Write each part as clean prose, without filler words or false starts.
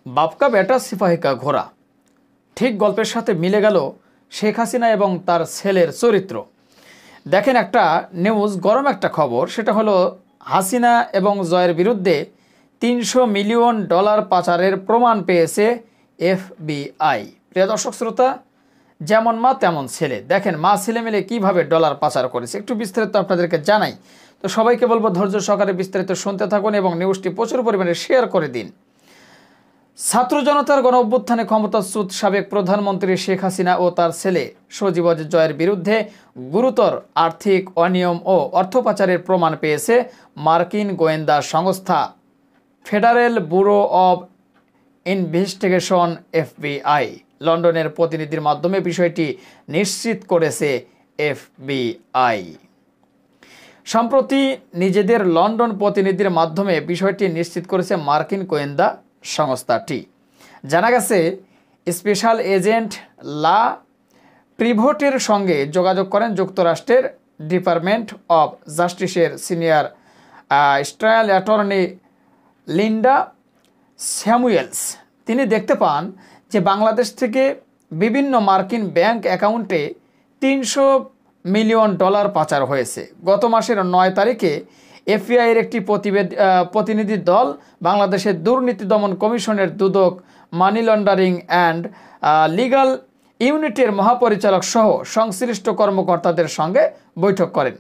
বাপ কা বেটা সিপাহি কা ঘোড়া, ঠিক গল্পের সাথে মিলে গেল শেখ হাসিনা এবং তার ছেলের চরিত্র। দেখেন, একটা নিউজ, গরম একটা খবর, সেটা হলো হাসিনা এবং জয়ের বিরুদ্ধে $300 মিলিয়ন পাচারের প্রমাণ পেয়েছে FBI। প্রিয় দর্শক শ্রোতা, যেমন মা তেমন ছেলে। দেখেন, মা ছেলে মিলে কীভাবে ডলার পাচার করেছে একটু বিস্তারিত আপনাদেরকে জানাই। তো সবাইকে বলবো ধৈর্য সহকারে বিস্তারিত শুনতে থাকুন এবং নিউজটি প্রচুর পরিমাণে শেয়ার করে দিন। ছাত্র জনতার গণ অভ্যুত্থানে ক্ষমতাচ্যুত সাবেক প্রধানমন্ত্রী শেখ হাসিনা ও তার ছেলে সজীব জয়ের বিরুদ্ধে গুরুতর আর্থিক অনিয়ম ও অর্থ পাচারের প্রমাণ পেয়েছে মার্কিন গোয়েন্দা সংস্থা federal bureau of investigation FBI। লন্ডনের প্রতিনিধির মাধ্যমে বিষয়টি নিশ্চিত করেছে FBI। সম্প্রতি নিজেদের লন্ডন প্রতিনিধির মাধ্যমে বিষয়টি নিশ্চিত করেছে মার্কিন গোয়েন্দা সংস্থাটি। জানা গেছে, স্পেশাল এজেন্ট লা প্রিভোটের সঙ্গে যোগাযোগ করেন যুক্তরাষ্ট্রের ডিপার্টমেন্ট অব জাস্টিসের senior trial attorney Linda Samuels. তিনি দেখতে পান যে বাংলাদেশ থেকে বিভিন্ন মার্কিন ব্যাংক অ্যাকাউন্টে $300 মিলিয়ন পাচার হয়েছে। গত মাসের 9 তারিখে FBI-এর একটি প্রতিনিধি দল বাংলাদেশের দুর্নীতি দমন কমিশনের দুদক মানি লন্ডারিং অ্যান্ড লিগাল ইউনিটের মহাপরিচালক সহ সংশ্লিষ্ট কর্মকর্তাদের সঙ্গে বৈঠক করেন।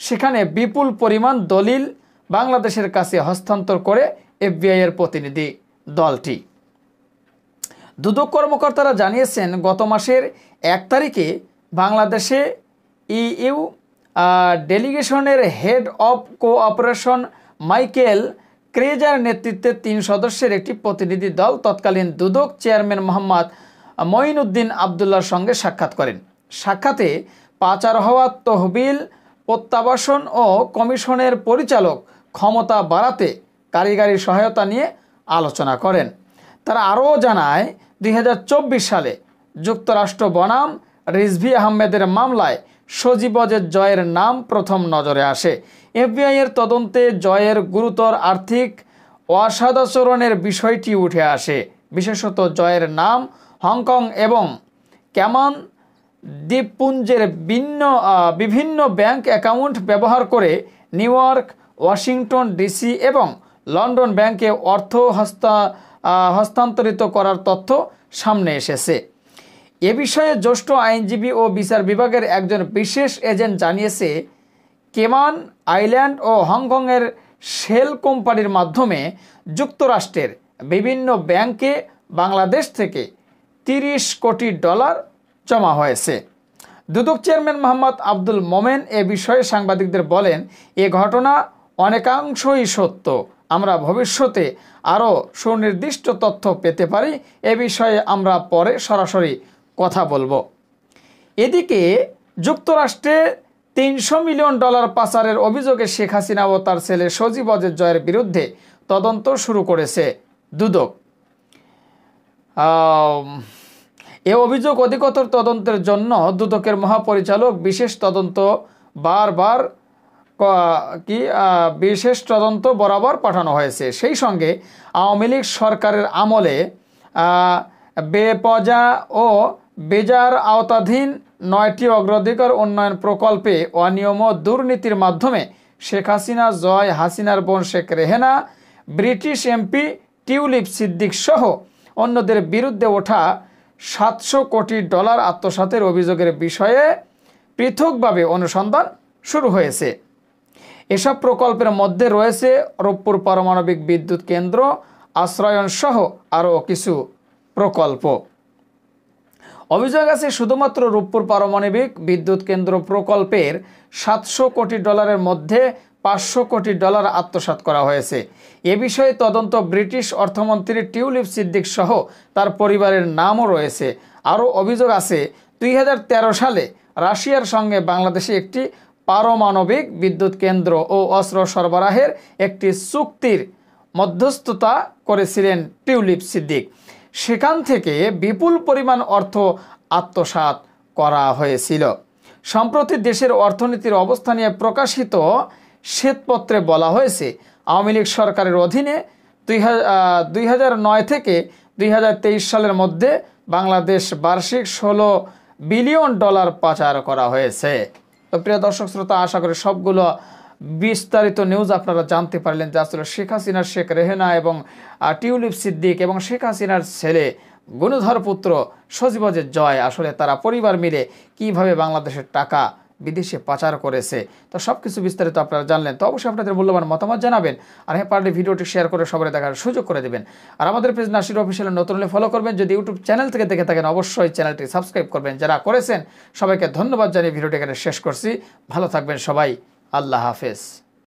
সেখানে বিপুল পরিমাণ দলিল বাংলাদেশের কাছে হস্তান্তর করে FBI-এর প্রতিনিধি দলটি। দুদক কর্মকর্তারা জানিয়েছেন, গত মাসের 1 তারিখে বাংলাদেশে EU ডেলিগেশনের head of cooperation Michael Krejza নেতৃত্বে 3 সদস্যের একটি প্রতিনিধি দল তৎকালীন দুদক চেয়ারম্যান মোহাম্মদ মঈনুদ্দিন আবদুল্লাহর সঙ্গে সাক্ষাৎ করেন। সাক্ষাতে পাচার হওয়া তহবিল প্রত্যাবাসন ও কমিশনের পরিচালক ক্ষমতা বাড়াতে কারিগরি সহায়তা নিয়ে আলোচনা করেন। তারা আরও জানায়, 2024 সালে যুক্তরাষ্ট্র বনাম রিজভী আহমেদের মামলায় সজীব জয়ের নাম প্রথম নজরে আসে। FBI-এর তদন্তে জয়ের গুরুতর আর্থিক অসদাচরণের বিষয়টি উঠে আসে। বিশেষত জয়ের নাম হংকং এবং ক্যামন দ্বীপপুঞ্জের বিভিন্ন ব্যাংক অ্যাকাউন্ট ব্যবহার করে নিউ ইয়র্ক, ওয়াশিংটন DC এবং লন্ডন ব্যাংকে অর্থ হস্তান্তরিত করার তথ্য সামনে এসেছে। এ বিষয়ে জ্যেষ্ঠ আইনজীবী ও বিচার বিভাগের একজন বিশেষ এজেন্ট জানিয়েছে, কেমান আইল্যান্ড ও হংকংয়ের শেল কোম্পানির মাধ্যমে যুক্তরাষ্ট্রের বিভিন্ন ব্যাংকে বাংলাদেশ থেকে $30 কোটি জমা হয়েছে। দুদক চেয়ারম্যান মোহাম্মদ আব্দুল মোমেন এ বিষয়ে সাংবাদিকদের বলেন, এ ঘটনা অনেকাংশই সত্য। আমরা ভবিষ্যতে আরও সুনির্দিষ্ট তথ্য পেতে পারি। এ বিষয়ে আমরা পরে সরাসরি কথা বলবো। এদিকে যুক্তরাষ্ট্রে $300 মিলিয়ন পাচারের অভিযোগে শেখ হাসিনা ও তার ছেলে সজীব জয়ের বিরুদ্ধে তদন্ত শুরু করেছে দুদক। এ অভিযোগ অধিকতর তদন্তের জন্য দুদকের মহাপরিচালক বিশেষ তদন্ত বরাবর পাঠানো হয়েছে। সেই সঙ্গে আওয়ামী লীগ সরকারের আমলে বেপজা ও বেজার আওতাধীন 9টি অগ্রাধিকার উন্নয়ন প্রকল্পে অনিয়ম ও দুর্নীতির মাধ্যমে শেখ হাসিনা, জয়, হাসিনার বোন শেখ রেহেনা, ব্রিটিশ MP টিউলিপ সিদ্দিক সহ অন্যদের বিরুদ্ধে ওঠা $700 কোটি আত্মসাতের অভিযোগের বিষয়ে পৃথকভাবে অনুসন্ধান শুরু হয়েছে। এসব প্রকল্পের মধ্যে রয়েছে রূপপুর পারমাণবিক বিদ্যুৎ কেন্দ্র আশ্রয়ন সহ আরও কিছু প্রকল্প। অভিযোগ আছে, শুধুমাত্র রূপপুর পারমাণবিক বিদ্যুৎ কেন্দ্র প্রকল্পের $700 কোটি মধ্যে $500 কোটি আত্মসাৎ করা হয়েছে। এ বিষয়ে তদন্ত ব্রিটিশ অর্থমন্ত্রী টিউলিপ সিদ্দিক সহ তার পরিবারের নামও রয়েছে। আরও অভিযোগ আছে, 2013 সালে রাশিয়ার সঙ্গে বাংলাদেশে একটি পারমাণবিক বিদ্যুৎ কেন্দ্র ও অস্ত্র সরবরাহের একটি চুক্তির মধ্যস্থতা করেছিলেন টিউলিপ সিদ্দিক। সেখান থেকে বিপুল পরিমাণ অর্থ আত্মসাৎ করা হয়েছিল। সম্প্রতি দেশের অর্থনীতির অবস্থা নিয়ে প্রকাশিত শ্বেতপত্রে বলা হয়েছে, আওয়ামী লীগ সরকারের অধীনে 2009 থেকে 2023 সালের মধ্যে বাংলাদেশ বার্ষিক $16 বিলিয়ন পাচার করা হয়েছে। তো প্রিয় দর্শক শ্রোতা, আশা করি সবগুলো বিস্তারিত নিউজ আপনারা জানতে পারলেন যে আসলে শেখ হাসিনার শেখ রেহেনা এবং টিউলিপ সিদ্দিক এবং শেখ হাসিনার ছেলে গুণধর পুত্র সজীবজের জয় আসলে তারা পরিবার মিলে কিভাবে বাংলাদেশের টাকা বিদেশে পাচার করেছে। তো সব কিছু বিস্তারিত আপনারা জানলেন। তো অবশ্যই আপনাদের মূল্যবান মতামত জানাবেন, আর হ্যাঁ পারলে ভিডিওটি শেয়ার করে সবাই দেখার সুযোগ করে দেবেন। আর আমাদের পেজ নাসির অফিসিয়াল নতুন হলে ফলো করবেন। যদি ইউটিউব চ্যানেল থেকে দেখে থাকেন অবশ্যই চ্যানেলটি সাবস্ক্রাইব করবেন। যারা করেছেন সবাইকে ধন্যবাদ জানিয়ে ভিডিওটি এখানে শেষ করছি। ভালো থাকবেন সবাই। আল্লাহ হাফেজ।